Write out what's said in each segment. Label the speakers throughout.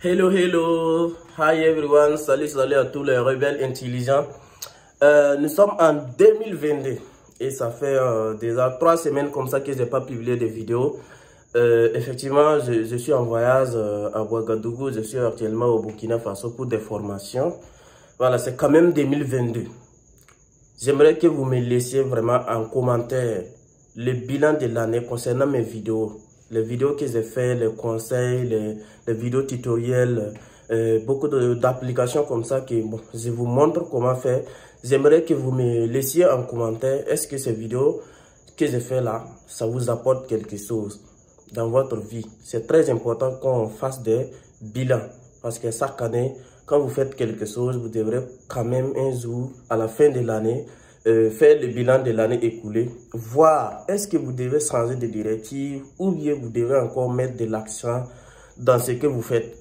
Speaker 1: Hello, hello, hi everyone, salut à tous les rebelles intelligents. Nous sommes en 2022 et ça fait déjà 3 semaines comme ça que je n'ai pas publié de vidéos. Effectivement, je suis en voyage à Ouagadougou, je suis actuellement au Burkina Faso pour des formations. Voilà, c'est quand même 2022. J'aimerais que vous me laissiez vraiment en commentaire le bilan de l'année concernant mes vidéos. Les vidéos que j'ai fait, les conseils, les vidéos tutoriels, beaucoup d'applications comme ça que bon, je vous montre comment faire. J'aimerais que vous me laissiez en commentaire, est-ce que ces vidéos que j'ai fait là, ça vous apporte quelque chose dans votre vie. C'est très important qu'on fasse des bilans parce que chaque année, quand vous faites quelque chose, vous devrez quand même un jour, à la fin de l'année, faire le bilan de l'année écoulée, voir est-ce que vous devez changer de directive ou bien vous devez encore mettre de l'accent dans ce que vous faites.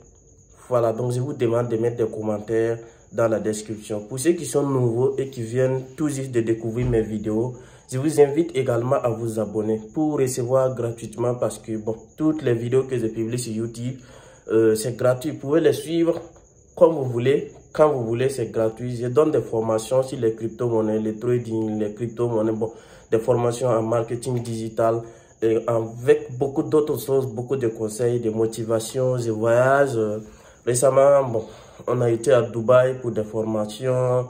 Speaker 1: Voilà, donc je vous demande de mettre des commentaires dans la description. Pour ceux qui sont nouveaux et qui viennent tout juste de découvrir mes vidéos, je vous invite également à vous abonner pour recevoir gratuitement parce que bon, toutes les vidéos que je publie sur YouTube, c'est gratuit. Vous pouvez les suivre comme vous voulez, quand vous voulez, c'est gratuit. Je donne des formations sur les crypto-monnaies, les trading, les crypto-monnaies, bon, des formations en marketing digital, et avec beaucoup d'autres choses, beaucoup de conseils, de motivation. Je voyage. Récemment, bon, on a été à Dubaï pour des formations.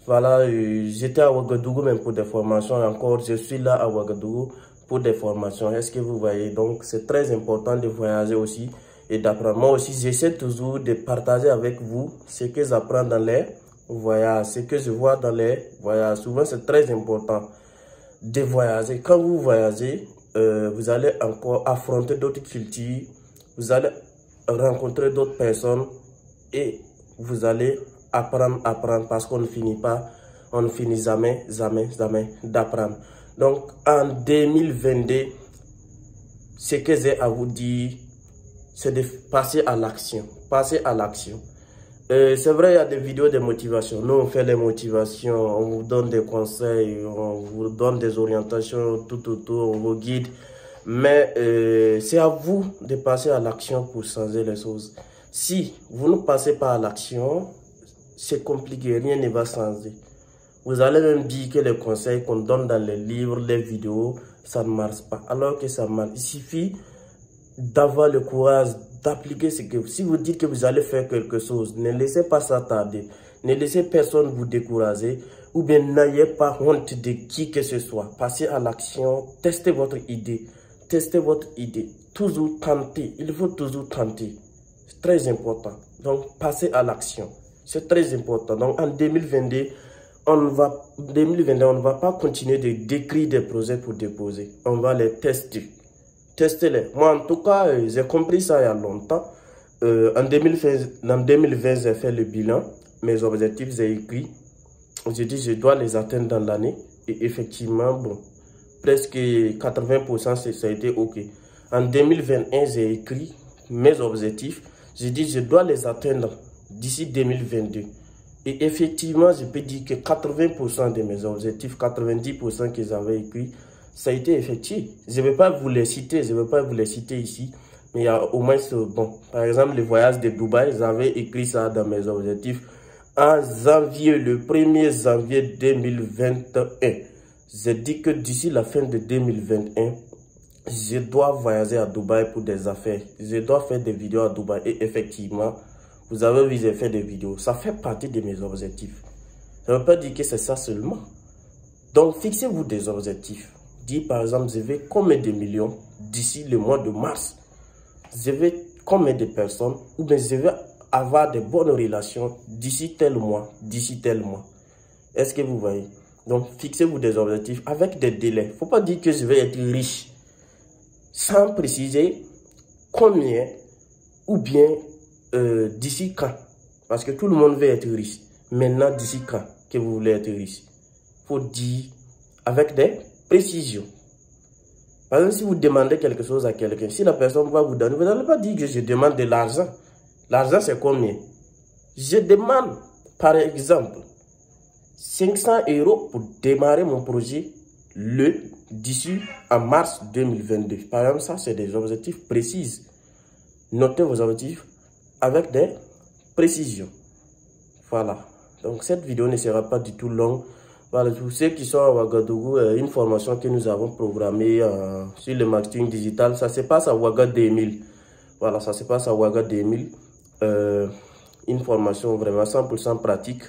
Speaker 1: Voilà, j'étais à Ouagadougou même pour des formations. Encore, je suis là à Ouagadougou pour des formations. Est-ce que vous voyez? Donc, c'est très important de voyager aussi et d'apprendre. Moi aussi, j'essaie toujours de partager avec vous ce que j'apprends dans les voyages, ce que je vois dans les voyages. Souvent, c'est très important de voyager. Quand vous voyagez, vous allez encore affronter d'autres cultures, vous allez rencontrer d'autres personnes et vous allez apprendre parce qu'on ne finit pas, on ne finit jamais d'apprendre. Donc, en 2022, ce que j'ai à vous dire, c'est de passer à l'action. Passer à l'action. C'est vrai, il y a des vidéos de motivation. Nous, on fait les motivations, on vous donne des conseils, on vous donne des orientations, tout autour, on vous guide. Mais c'est à vous de passer à l'action pour changer les choses. Si vous ne passez pas à l'action, c'est compliqué, rien ne va changer. Vous allez même dire que les conseils qu'on donne dans les livres, les vidéos, ça ne marche pas. Alors que ça marche. Il suffit d'avoir le courage d'appliquer ce que... Si vous dites que vous allez faire quelque chose, ne laissez pas ça tarder. Ne laissez personne vous décourager ou bien n'ayez pas honte de qui que ce soit. Passez à l'action, testez votre idée. Testez votre idée. Toujours tenter. Il faut toujours tenter. C'est très important. Donc, passez à l'action. C'est très important. Donc, en 2022, on ne va pas continuer de décrire des projets pour déposer. On va les tester. Testez-les. Moi, en tout cas, j'ai compris ça il y a longtemps. En 2020, j'ai fait le bilan. Mes objectifs, j'ai écrit. J'ai dit, je dois les atteindre dans l'année. Et effectivement, bon, presque 80%, ça a été OK. En 2021, j'ai écrit mes objectifs. J'ai dit, je dois les atteindre d'ici 2022. Et effectivement, je peux dire que 80% de mes objectifs, 90% que j'avais écrit, ça a été effectif. Je ne vais pas vous les citer, ici. Mais il y a au moins, bon, par exemple, le voyage de Dubaï, j'avais écrit ça dans mes objectifs en janvier, le 1er janvier 2021. J'ai dit que d'ici la fin de 2021, je dois voyager à Dubaï pour des affaires. Je dois faire des vidéos à Dubaï. Et effectivement, vous avez vu, j'ai fait des vidéos. Ça fait partie de mes objectifs. Ça ne veut pas dire que c'est ça seulement. Donc, fixez-vous des objectifs. Dites par exemple, je vais combien de millions d'ici le mois de mars. Je vais combien de personnes ou bien je vais avoir de bonnes relations d'ici tel mois, Est-ce que vous voyez? Donc, fixez-vous des objectifs avec des délais. Il ne faut pas dire que je vais être riche sans préciser combien ou bien d'ici quand. Parce que tout le monde veut être riche. Maintenant, d'ici quand que vous voulez être riche? Il faut dire avec des précisions. Par exemple, si vous demandez quelque chose à quelqu'un, si la personne va vous donner, vous n'allez pas dire que je demande de l'argent. L'argent, c'est combien? Je demande, par exemple, 500 € pour démarrer mon projet d'ici en mars 2022. Par exemple, ça, c'est des objectifs précis. Notez vos objectifs avec des précisions. Voilà. Donc cette vidéo ne sera pas du tout longue. Voilà, pour ceux qui sont à Ouagadougou, une formation que nous avons programmée sur le marketing digital, ça se passe à Ouaga 2000. Voilà, ça se passe à Ouaga 2000. Une formation vraiment 100% pratique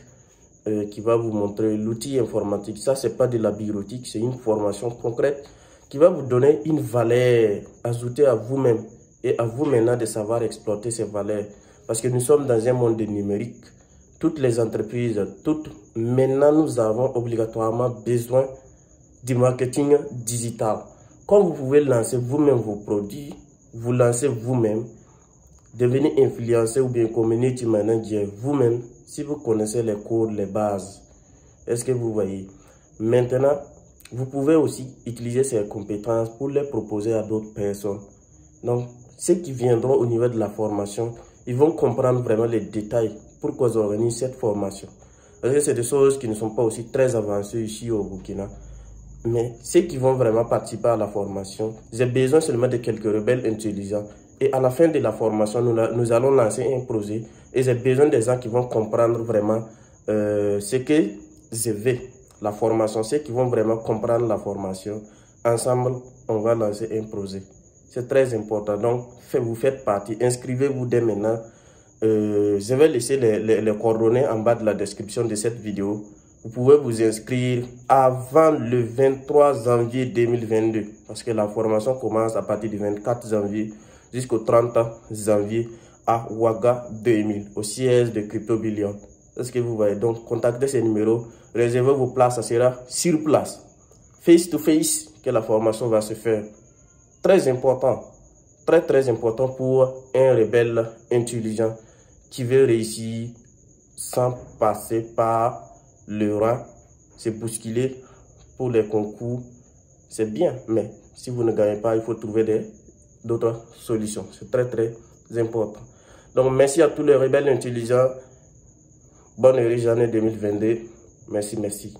Speaker 1: qui va vous montrer l'outil informatique. Ça, c'est pas de la bureautique, c'est une formation concrète qui va vous donner une valeur ajoutée à vous-même et à vous maintenant de savoir exploiter ces valeurs. Parce que nous sommes dans un monde numérique. Toutes les entreprises, maintenant nous avons obligatoirement besoin du marketing digital. Comme vous pouvez lancer vous-même vos produits, vous lancez vous-même, devenir influenceur ou bien community manager vous-même si vous connaissez les codes, les bases. Est-ce que vous voyez? Maintenant, vous pouvez aussi utiliser ces compétences pour les proposer à d'autres personnes. Donc, ceux qui viendront au niveau de la formation, ils vont comprendre vraiment les détails. Pourquoi j'organise cette formation? Parce que c'est des choses qui ne sont pas aussi très avancées ici au Burkina. Mais ceux qui vont vraiment participer à la formation, j'ai besoin seulement de quelques rebelles intelligents. Et à la fin de la formation, nous allons lancer un projet. Et j'ai besoin des gens qui vont comprendre vraiment ce que je veux. La formation, ceux qui vont vraiment comprendre la formation. Ensemble, on va lancer un projet. C'est très important. Donc, vous faites partie. Inscrivez-vous dès maintenant. Je vais laisser les coordonnées en bas de la description de cette vidéo. Vous pouvez vous inscrire avant le 23 janvier 2022 parce que la formation commence à partir du 24 janvier jusqu'au 30 janvier à Ouaga 2000 au siège de Crypto Billion. Est-ce que vous voyez? Donc, contactez ces numéros, réservez vos places, ça sera sur place, face to face que la formation va se faire. Très important, très important pour un rebelle intelligent qui veut réussir sans passer par le rang, se bousculer pour les concours. C'est bien, mais si vous ne gagnez pas, il faut trouver d'autres solutions. C'est très important. Donc, merci à tous les rebelles intelligents. Bonne heureuse année 2022. Merci.